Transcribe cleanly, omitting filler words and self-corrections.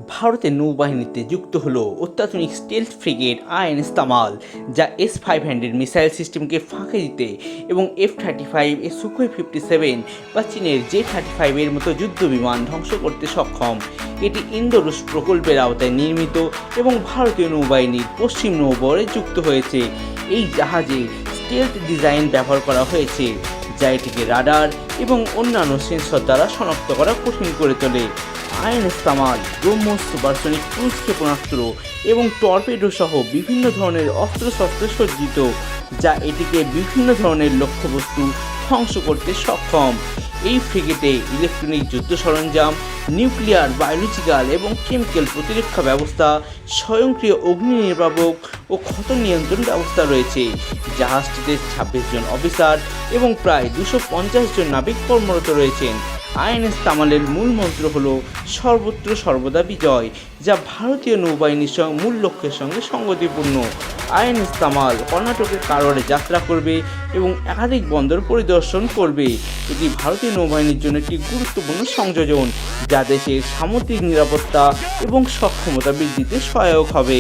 ভারতের নৌবাহিনীতে যুক্ত হলো অত্যাধুনিক স্টেলথ ফ্রিগেট আইএনএস তামাল, যা S-500 মিসাইল সিস্টেমকে ফাঁকি দিতে এবং F-35 সুখোই 57 বা চীনের J-35 এর মতো যুদ্ধ বিমান ধ্বংস করতে সক্ষম। এটি ইন্দো রুশ প্রকল্পের আওতায় নির্মিত এবং ভারতীয় নৌবাহিনীর পশ্চিম নৌবহরে যুক্ত হয়েছে। এই জাহাজে স্টেলথ ডিজাইন ব্যবহার করা হয়েছে, যা এটিকে রাডার এবং অন্যান্য সেন্সর দ্বারা শনাক্ত করা কঠিন করে তোলে। INS Tamal BrahMos supersonic cruise ক্ষেপণাস্ত্র এবং টর্পেডো সহ বিভিন্ন ধরনের অস্ত্রশস্ত্রে সজ্জিত, যা এটিকে বিভিন্ন ধরনের লক্ষ্যবস্তু ধ্বংস করতে সক্ষম। এই ফ্রিগেটে ইলেকট্রনিক যুদ্ধ সরঞ্জাম, নিউক্লিয়ার, বায়োলজিক্যাল এবং কেমিক্যাল প্রতিরক্ষা ব্যবস্থা, স্বয়ংক্রিয় অগ্নি নির্বাপক ও ক্ষত নিয়ন্ত্রণ ব্যবস্থা রয়েছে। জাহাজটিতে 26 জন অফিসার এবং প্রায় 250 জন নাবিক কর্মরত রয়েছেন। আইএনএস তামালের মূল মন্ত্র হল সর্বত্র সর্বদা বিজয়, যা ভারতীয় নৌবাহিনীর মূল লক্ষ্যের সঙ্গে সঙ্গতিপূর্ণ। আইএনএস তামাল কর্ণাটকের কারওয়ারে যাত্রা করবে এবং একাধিক বন্দর পরিদর্শন করবে। এটি ভারতীয় নৌবাহিনীর জন্য একটি গুরুত্বপূর্ণ সংযোজন, যা দেশের সামুদ্রিক নিরাপত্তা এবং সক্ষমতা বৃদ্ধিতে সহায়ক হবে।